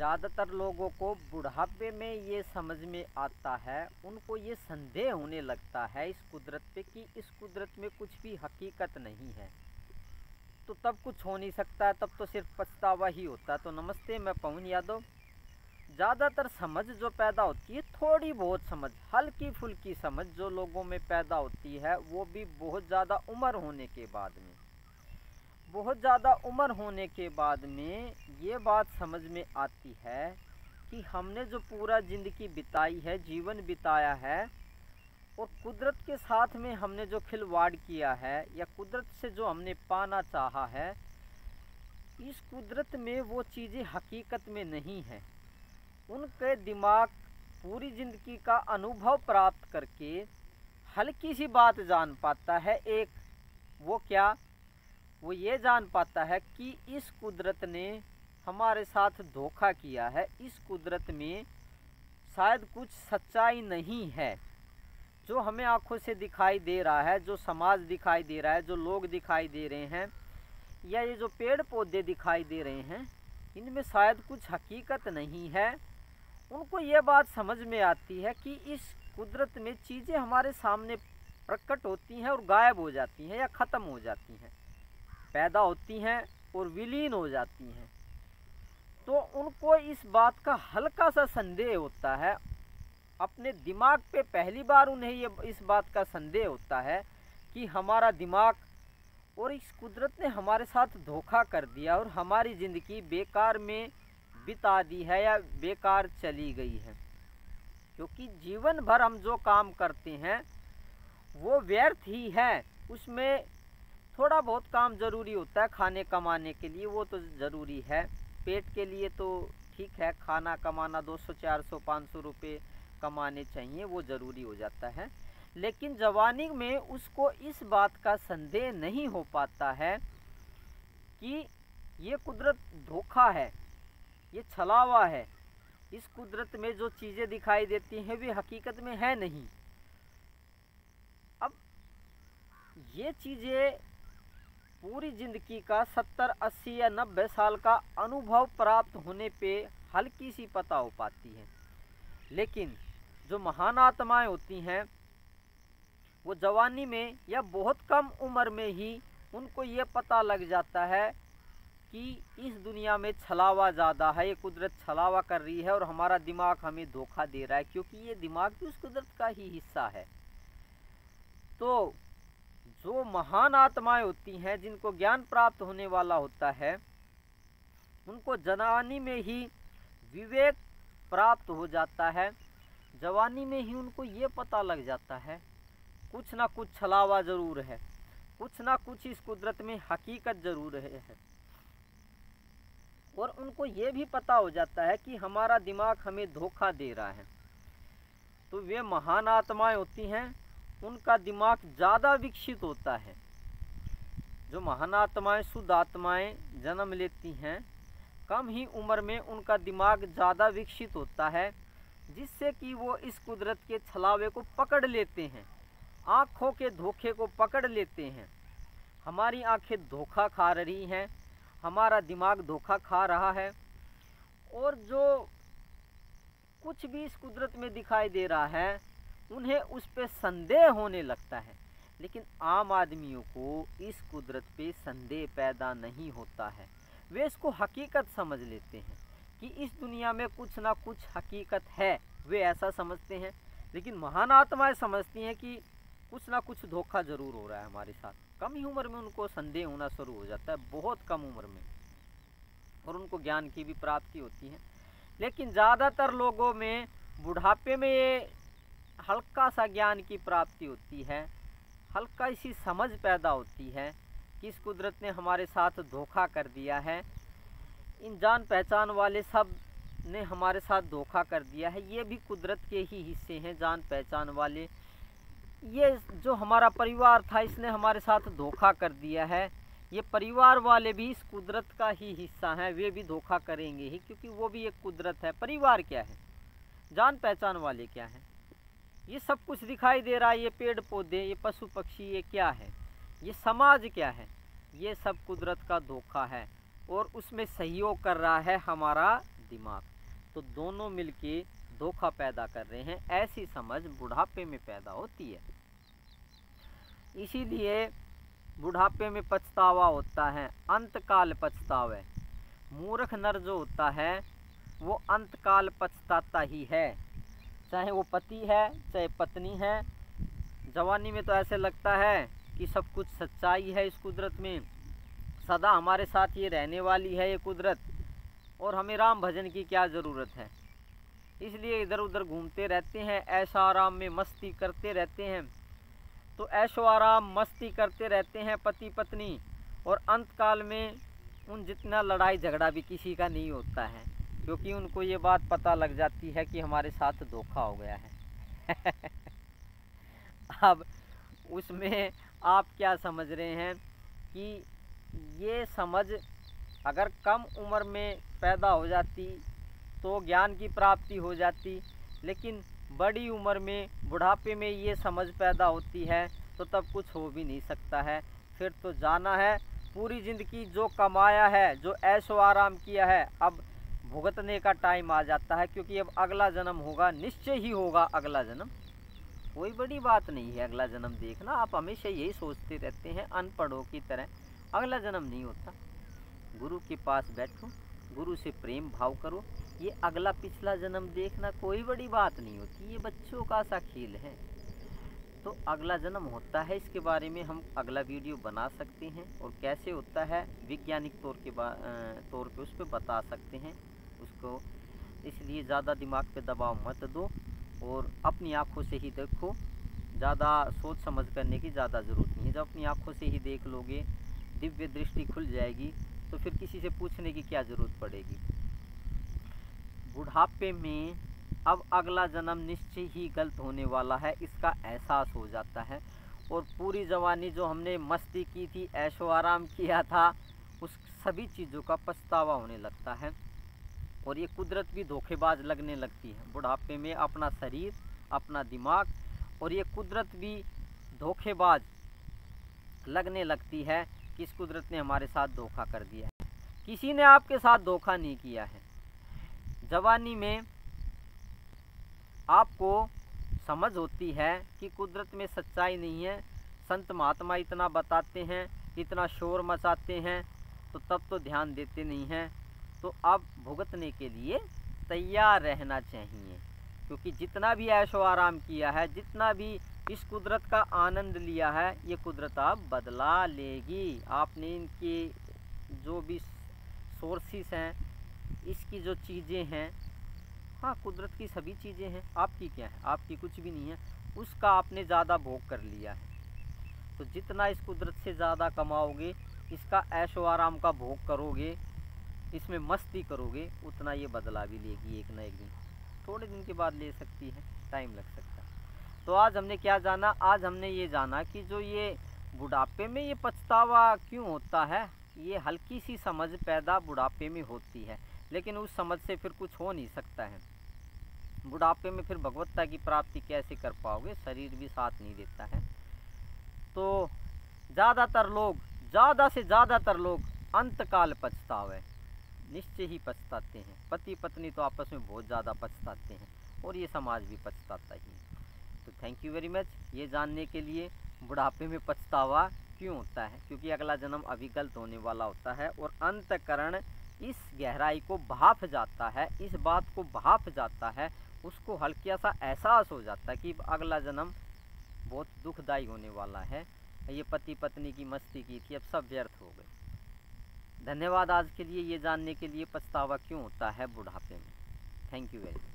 ज़्यादातर लोगों को बुढ़ापे में ये समझ में आता है, उनको ये संदेह होने लगता है इस कुदरत पे कि इस कुदरत में कुछ भी हकीकत नहीं है, तो तब कुछ हो नहीं सकता है, तब तो सिर्फ पछतावा ही होता है। तो नमस्ते, मैं पवन यादव। ज़्यादातर समझ जो पैदा होती है, थोड़ी बहुत समझ, हल्की फुल्की समझ जो लोगों में पैदा होती है, वो भी बहुत ज़्यादा उम्र होने के बाद में, बहुत ज़्यादा उम्र होने के बाद में ये बात समझ में आती है कि हमने जो पूरा ज़िंदगी बिताई है, जीवन बिताया है, और कुदरत के साथ में हमने जो खिलवाड़ किया है या कुदरत से जो हमने पाना चाहा है, इस कुदरत में वो चीज़ें हकीकत में नहीं है। उनके दिमाग पूरी ज़िंदगी का अनुभव प्राप्त करके हल्की सी बात जान पाता है। एक वो क्या, वो ये जान पाता है कि इस कुदरत ने हमारे साथ धोखा किया है, इस कुदरत में शायद कुछ सच्चाई नहीं है। जो हमें आंखों से दिखाई दे रहा है, जो समाज दिखाई दे रहा है, जो लोग दिखाई दे रहे हैं, या ये जो पेड़ पौधे दिखाई दे रहे हैं, इनमें शायद कुछ हकीकत नहीं है। उनको ये बात समझ में आती है कि इस कुदरत में चीज़ें हमारे सामने प्रकट होती हैं और गायब हो जाती हैं या ख़त्म हो जाती हैं, पैदा होती हैं और विलीन हो जाती हैं। तो उनको इस बात का हल्का सा संदेह होता है, अपने दिमाग पे पहली बार उन्हें ये इस बात का संदेह होता है कि हमारा दिमाग और इस कुदरत ने हमारे साथ धोखा कर दिया और हमारी ज़िंदगी बेकार में बिता दी है या बेकार चली गई है। क्योंकि जीवन भर हम जो काम करते हैं वो व्यर्थ ही है। उसमें थोड़ा बहुत काम ज़रूरी होता है खाने कमाने के लिए, वो तो ज़रूरी है, पेट के लिए तो ठीक है, खाना कमाना 200 400 500 रुपये कमाने चाहिए, वो ज़रूरी हो जाता है। लेकिन जवानी में उसको इस बात का संदेह नहीं हो पाता है कि ये कुदरत धोखा है, ये छलावा है, इस कुदरत में जो चीज़ें दिखाई देती हैं वे हकीकत में है नहीं। अब ये चीज़ें पूरी ज़िंदगी का 70 80 या 90 साल का अनुभव प्राप्त होने पे हल्की सी पता हो पाती है। लेकिन जो महान आत्माएं होती हैं वो जवानी में या बहुत कम उम्र में ही उनको ये पता लग जाता है कि इस दुनिया में छलावा ज़्यादा है, ये कुदरत छलावा कर रही है और हमारा दिमाग हमें धोखा दे रहा है, क्योंकि ये दिमाग भी उस कुदरत का ही हिस्सा है। तो जो महान आत्माएं होती हैं, जिनको ज्ञान प्राप्त होने वाला होता है, उनको जवानी में ही विवेक प्राप्त हो जाता है, जवानी में ही उनको ये पता लग जाता है कुछ ना कुछ छलावा ज़रूर है, कुछ ना कुछ इस कुदरत में हकीकत ज़रूर है। और उनको ये भी पता हो जाता है कि हमारा दिमाग हमें धोखा दे रहा है। तो वे महान आत्माएं होती हैं, उनका दिमाग ज़्यादा विकसित होता है। जो महान आत्माएं, शुद्ध आत्माएं जन्म लेती हैं, कम ही उम्र में उनका दिमाग ज़्यादा विकसित होता है, जिससे कि वो इस कुदरत के छलावे को पकड़ लेते हैं, आँखों के धोखे को पकड़ लेते हैं। हमारी आँखें धोखा खा रही हैं, हमारा दिमाग धोखा खा रहा है, और जो कुछ भी इस कुदरत में दिखाई दे रहा है उन्हें उस पर संदेह होने लगता है। लेकिन आम आदमियों को इस कुदरत पे संदेह पैदा नहीं होता है, वे इसको हकीकत समझ लेते हैं कि इस दुनिया में कुछ ना कुछ हकीकत है, वे ऐसा समझते हैं। लेकिन महान आत्माएं समझती हैं कि कुछ ना कुछ धोखा ज़रूर हो रहा है हमारे साथ। कम ही उम्र में उनको संदेह होना शुरू हो जाता है, बहुत कम उम्र में, और उनको ज्ञान की भी प्राप्ति होती है। लेकिन ज़्यादातर लोगों में बुढ़ापे में ये हल्का सा ज्ञान की प्राप्ति होती है, हल्का सी समझ पैदा होती है कि इस कुदरत ने हमारे साथ धोखा कर दिया है, इन जान पहचान वाले सब ने हमारे साथ धोखा कर दिया है, ये भी कुदरत के ही हिस्से हैं, जान पहचान वाले। ये जो हमारा परिवार था इसने हमारे साथ धोखा कर दिया है, ये परिवार वाले भी इस कुदरत का ही हिस्सा हैं, वे भी धोखा करेंगे ही, क्योंकि वो भी एक कुदरत है। परिवार क्या है, जान पहचान वाले क्या है, ये सब कुछ दिखाई दे रहा है, ये पेड़ पौधे, ये पशु पक्षी, ये क्या है, ये समाज क्या है, ये सब कुदरत का धोखा है, और उसमें सहयोग कर रहा है हमारा दिमाग। तो दोनों मिलके धोखा पैदा कर रहे हैं, ऐसी समझ बुढ़ापे में पैदा होती है। इसीलिए बुढ़ापे में पछतावा होता है, अंतकाल पछतावे। मूर्ख नर जो होता है वो अंतकाल पछताता ही है, चाहे वो पति है चाहे पत्नी है। जवानी में तो ऐसे लगता है कि सब कुछ सच्चाई है इस कुदरत में, सदा हमारे साथ ये रहने वाली है ये कुदरत, और हमें राम भजन की क्या ज़रूरत है। इसलिए इधर उधर घूमते रहते हैं, ऐशो आराम में मस्ती करते रहते हैं। तो ऐशो आराम मस्ती करते रहते हैं पति पत्नी, और अंतकाल में उन जितना लड़ाई झगड़ा भी किसी का नहीं होता है, क्योंकि उनको ये बात पता लग जाती है कि हमारे साथ धोखा हो गया है। अब उसमें आप क्या समझ रहे हैं कि ये समझ अगर कम उम्र में पैदा हो जाती तो ज्ञान की प्राप्ति हो जाती, लेकिन बड़ी उम्र में बुढ़ापे में ये समझ पैदा होती है तो तब कुछ हो भी नहीं सकता है। फिर तो जाना है, पूरी ज़िंदगी जो कमाया है, जो ऐशो आराम किया है, अब भुगतने का टाइम आ जाता है, क्योंकि अब अगला जन्म होगा, निश्चय ही होगा अगला जन्म। कोई बड़ी बात नहीं है अगला जन्म देखना। आप हमेशा यही सोचते रहते हैं अनपढ़ों की तरह, अगला जन्म नहीं होता। गुरु के पास बैठो, गुरु से प्रेम भाव करो, ये अगला पिछला जन्म देखना कोई बड़ी बात नहीं होती, ये बच्चों का सा खेल है। तो अगला जन्म होता है, इसके बारे में हम अगला वीडियो बना सकते हैं, और कैसे होता है वैज्ञानिक तौर पे उस पर बता सकते हैं उसको। इसलिए ज़्यादा दिमाग पे दबाव मत दो और अपनी आँखों से ही देखो, ज़्यादा सोच समझ करने की ज़्यादा ज़रूरत नहीं है। जब अपनी आँखों से ही देख लोगे, दिव्य दृष्टि खुल जाएगी, तो फिर किसी से पूछने की क्या ज़रूरत पड़ेगी। बुढ़ापे में अब अगला जन्म निश्चय ही गलत होने वाला है, इसका एहसास हो जाता है, और पूरी जवानी जो हमने मस्ती की थी, ऐशो आराम किया था, उस सभी चीज़ों का पछतावा होने लगता है। और ये कुदरत भी धोखेबाज लगने लगती है बुढ़ापे में, अपना शरीर, अपना दिमाग, और ये कुदरत भी धोखेबाज लगने लगती है कि इस कुदरत ने हमारे साथ धोखा कर दिया है। किसी ने आपके साथ धोखा नहीं किया है। जवानी में आपको समझ होती है कि कुदरत में सच्चाई नहीं है, संत महात्मा इतना बताते हैं, इतना शोर मचाते हैं, तो तब तो ध्यान देते नहीं हैं। तो अब भुगतने के लिए तैयार रहना चाहिए, क्योंकि जितना भी ऐशो आराम किया है, जितना भी इस कुदरत का आनंद लिया है, ये कुदरत अब बदला लेगी। आपने इनके जो भी सोर्सेस हैं, इसकी जो चीज़ें हैं, हाँ कुदरत की सभी चीज़ें हैं, आपकी क्या है, आपकी कुछ भी नहीं है, उसका आपने ज़्यादा भोग कर लिया है। तो जितना इस कुदरत से ज़्यादा कमाओगे, इसका ऐशो आराम का भोग करोगे, इसमें मस्ती करोगे, उतना ये बदला भी लेगी एक ना एक दिन। थोड़े दिन के बाद ले सकती है, टाइम लग सकता है। तो आज हमने क्या जाना, आज हमने ये जाना कि जो ये बुढ़ापे में ये पछतावा क्यों होता है। ये हल्की सी समझ पैदा बुढ़ापे में होती है, लेकिन उस समझ से फिर कुछ हो नहीं सकता है। बुढ़ापे में फिर भगवत्ता की प्राप्ति कैसे कर पाओगे, शरीर भी साथ नहीं देता है। तो ज़्यादा से ज़्यादातर लोग अंतकाल पछतावे, निश्चय ही पछताते हैं। पति पत्नी तो आपस में बहुत ज़्यादा पछताते हैं, और ये समाज भी पछताता ही है। तो थैंक यू वेरी मच ये जानने के लिए बुढ़ापे में पछतावा क्यों होता है, क्योंकि अगला जन्म अभी गलत होने वाला होता है, और अंतकरण इस गहराई को भाप जाता है, इस बात को भाप जाता है, उसको हल्का सा एहसास हो जाता है कि अगला जन्म बहुत दुखदायी होने वाला है। ये पति पत्नी की मस्ती की थी, अब सब व्यर्थ हो गए। धन्यवाद आज के लिए ये जानने के लिए पछतावा क्यों होता है बुढ़ापे में। Thank you very much.